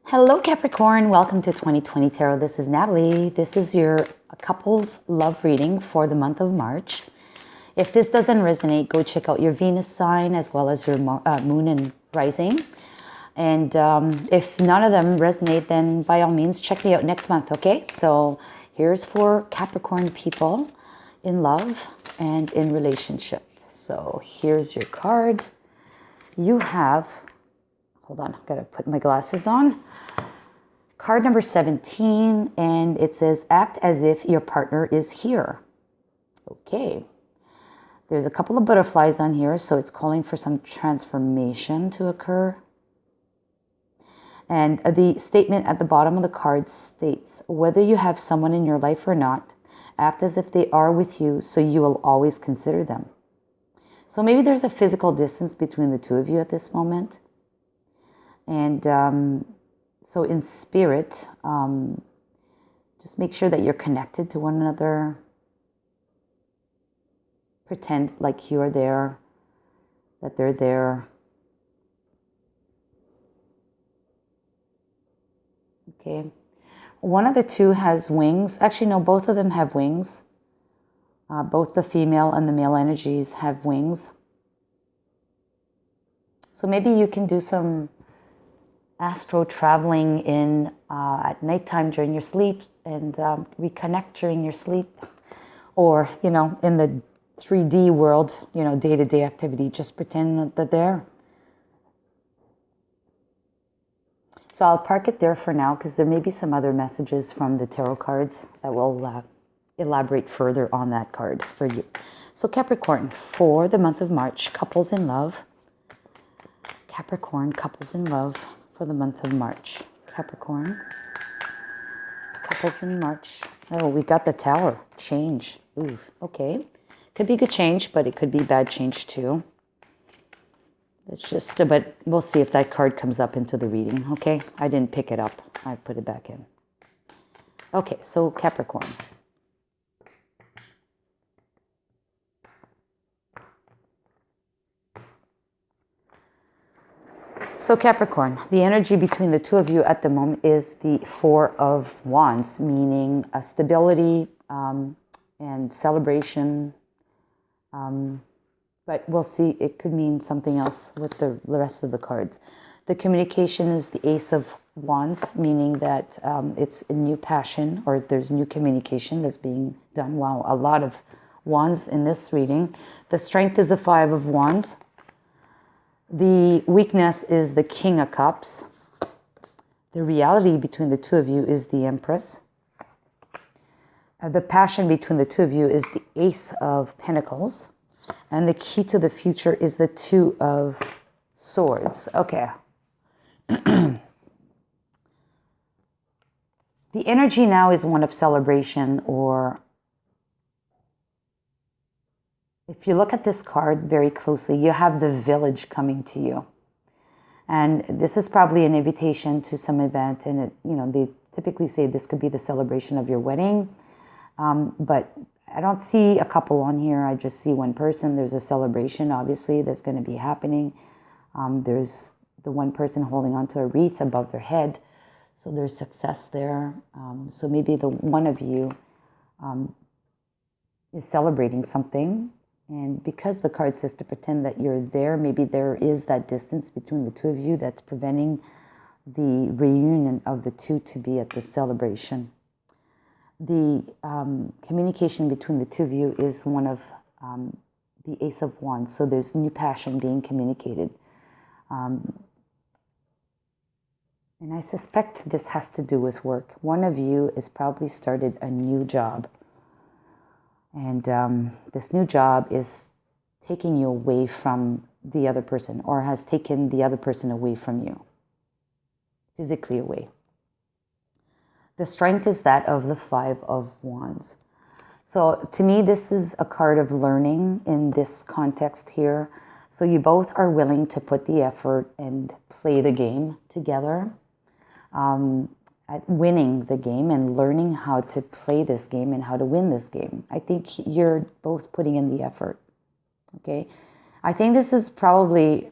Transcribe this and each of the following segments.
Hello, Capricorn. Welcome to 2020 Tarot. This is Natalie. This is your couples love reading for the month of March. If this doesn't resonate, go check out your Venus sign as well as your moon and rising. And if none of them resonate, then by all means, check me out next month, okay? So here's for Capricorn people in love and in relationship. So here's your card. You have, hold on, I've got to put my glasses on. Card number 17, and it says, act as if your partner is here. Okay. There's a couple of butterflies on here, so it's calling for some transformation to occur. And the statement at the bottom of the card states, whether you have someone in your life or not, act as if they are with you, so you will always consider them. So maybe there's a physical distance between the two of you at this moment. And so in spirit, just make sure that you're connected to one another. Pretend like you're there, that they're there. Okay. One of the two has wings. Actually, no, both of them have wings. Both the female and the male energies have wings. So maybe you can do some astro traveling in at nighttime during your sleep and reconnect during your sleep, or in the 3D world, day-to-day activity, just pretend that they're there. So I'll park it there for now because there may be some other messages from the tarot cards that will elaborate further on that card for you. So Capricorn, for the month of March, couples in love. Capricorn, couples in love for the month of March. Capricorn, couples in March. Oh, we got the Tower. Change. Ooh, okay. Could be good change, but it could be bad change too. But we'll see if that card comes up into the reading, okay? I didn't pick it up. I put it back in. Okay, so Capricorn. So Capricorn, the energy between the two of you at the moment is the Four of Wands, meaning a stability and celebration. But we'll see, it could mean something else with the rest of the cards. The communication is the Ace of Wands, meaning that it's a new passion, or there's new communication that's being done. Wow, a lot of wands in this reading. The strength is the Five of Wands. The weakness is the King of Cups. The reality between the two of you is the Empress. The passion between the two of you is the Ace of Pentacles. And the key to the future is the Two of Swords. Okay. The energy now is one of celebration, or if you look at this card very closely, you have the Village coming to you. And this is probably an invitation to some event. And, they typically say this could be the celebration of your wedding. But I don't see a couple on here. I just see one person. There's a celebration, obviously, that's going to be happening. There's the one person holding onto a wreath above their head. So there's success there. So maybe the one of you is celebrating something. And because the card says to pretend that you're there, maybe there is that distance between the two of you that's preventing the reunion of the two to be at the celebration. The communication between the two of you is one of the Ace of Wands. So there's new passion being communicated. And I suspect this has to do with work. One of you has probably started a new job. And this new job is taking you away from the other person, or has taken the other person away from you, physically away. The strength is that of the Five of Wands. So to me, this is a card of learning in this context here. So you both are willing to put the effort and play the game together, at winning the game and learning how to play this game and how to win this game. I think you're both putting in the effort, okay? I think this is probably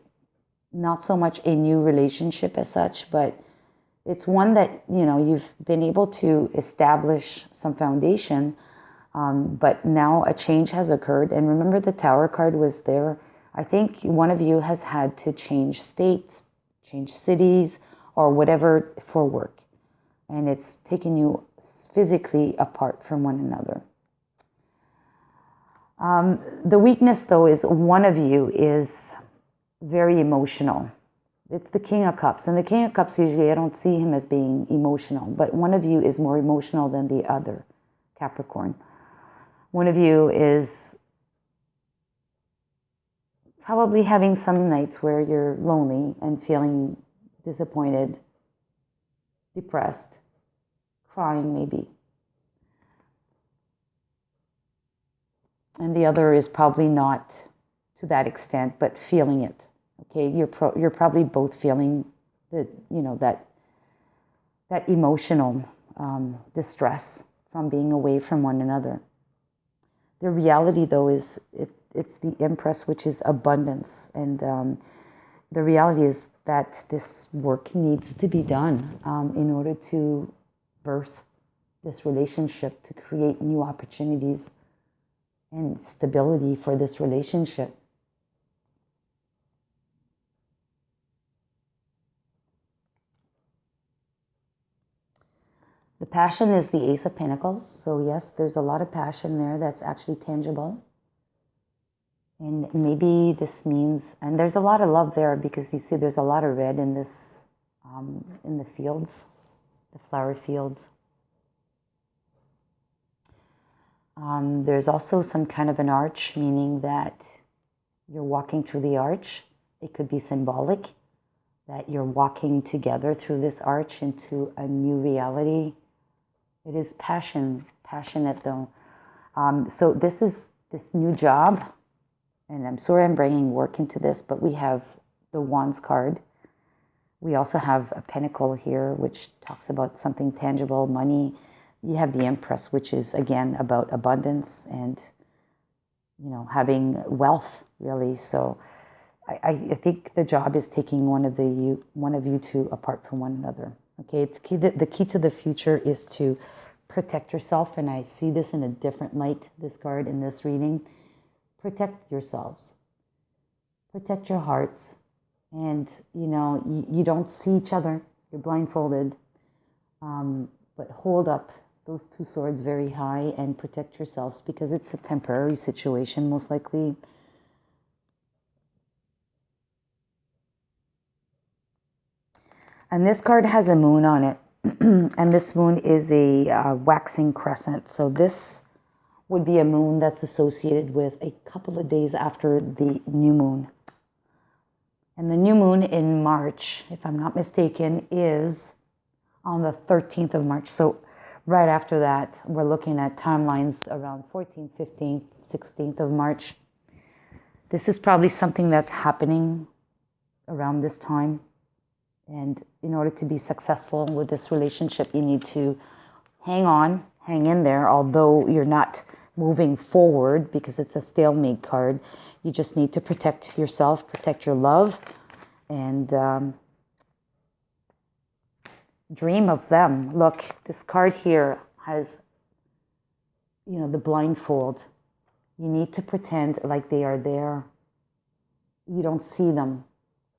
not so much a new relationship as such, but It's one that, you've been able to establish some foundation, but now a change has occurred. And remember, the Tower card was there. I think one of you has had to change states, change cities, or whatever for work. And it's taken you physically apart from one another. The weakness, though, is one of you is very emotional. It's the King of Cups. And the King of Cups, usually I don't see him as being emotional, but one of you is more emotional than the other, Capricorn. One of you is probably having some nights where you're lonely and feeling disappointed, depressed, crying maybe. And the other is probably not to that extent, but feeling it. Okay, you're probably both feeling that that emotional distress from being away from one another. The reality, though, is it's the Empress, which is abundance, and the reality is that this work needs to be done in order to birth this relationship, to create new opportunities and stability for this relationship. The passion is the Ace of Pentacles. So yes, there's a lot of passion there that's actually tangible. And maybe this means, and there's a lot of love there because you see there's a lot of red in this, in the fields, the flower fields. There's also some kind of an arch, meaning that you're walking through the arch. It could be symbolic that you're walking together through this arch into a new reality. It is passionate though. So this is this new job, and I'm sorry I'm bringing work into this, but we have the Wands card. We also have a Pentacle here, which talks about something tangible, money. You have the Empress, which is again about abundance and having wealth, really. So I think the job is taking one of you two apart from one another. Okay, the key to the future is to protect yourself, and I see this in a different light, this card in this reading. Protect yourselves. Protect your hearts. And, you don't see each other. You're blindfolded. But hold up those two swords very high and protect yourselves, because it's a temporary situation, most likely. And this card has a moon on it. And this moon is a waxing crescent. So this would be a moon that's associated with a couple of days after the new moon. And the new moon in March, if I'm not mistaken, is on the 13th of March. So right after that, we're looking at timelines around 14th, 15th, 16th of March. This is probably something that's happening around this time. And in order to be successful with this relationship, you need to hang in there, although you're not moving forward because it's a stalemate card. You just need to protect yourself, protect your love, and dream of them. Look, this card here has, the blindfold. You need to pretend like they are there. You don't see them.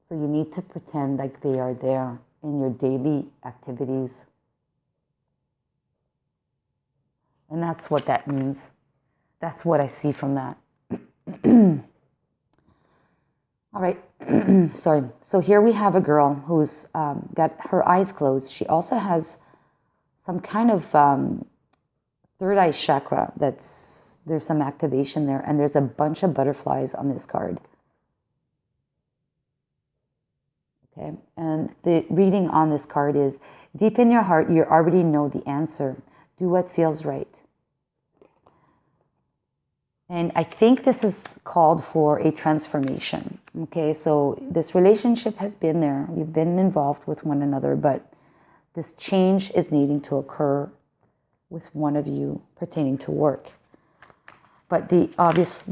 So you need to pretend like they are there in your daily activities. And that's what that means. That's what I see from that. All right. Sorry. So here we have a girl who's got her eyes closed. She also has some kind of third eye chakra. There's some activation there. And there's a bunch of butterflies on this card. Okay, and the reading on this card is, deep in your heart, you already know the answer. Do what feels right. And I think this is called for a transformation. Okay, so this relationship has been there. You've been involved with one another, but this change is needing to occur with one of you pertaining to work. But the obvious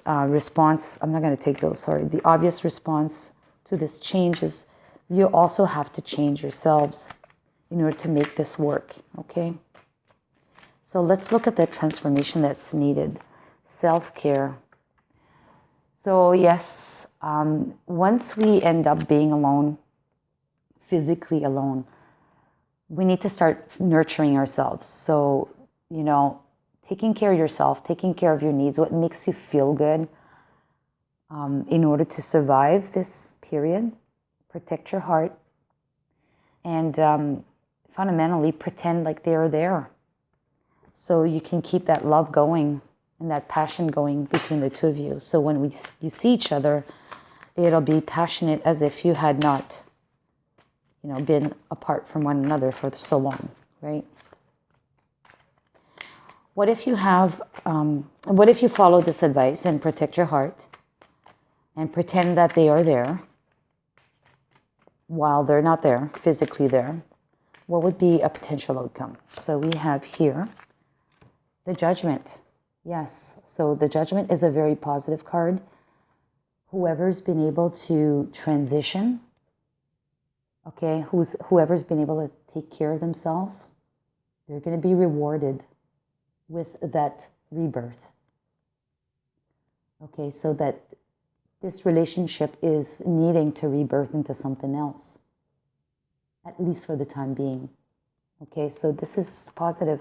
response, I'm not going to take those, sorry. The obvious response to this change is You also have to change yourselves in order to make this work, okay? So let's look at the transformation that's needed. Self-care. So yes, once we end up being alone, physically alone, we need to start nurturing ourselves. So, you know, taking care of yourself, taking care of your needs, what makes you feel good, in order to survive this period. Protect your heart, and fundamentally pretend like they are there, so you can keep that love going and that passion going between the two of you. So when you see each other, it'll be passionate as if you had not, you know, been apart from one another for so long, right? What if you follow this advice and protect your heart and pretend that they are there while they're not there, physically there? What would be a potential outcome? So we have here the Judgment. Yes, so the Judgment is a very positive card. Whoever's been able to transition, okay, whoever's been able to take care of themselves, they're going to be rewarded with that rebirth. Okay, so that this relationship is needing to rebirth into something else, at least for the time being. Okay, so this is positive.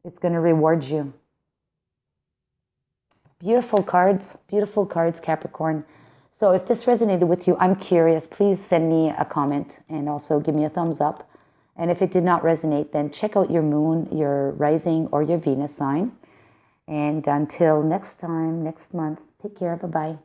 It's going to reward you. Beautiful cards, Capricorn. So if this resonated with you, I'm curious, please send me a comment and also give me a thumbs up. And if it did not resonate, then check out your moon, your rising, or your Venus sign. And until next time, next month, take care. Bye-bye.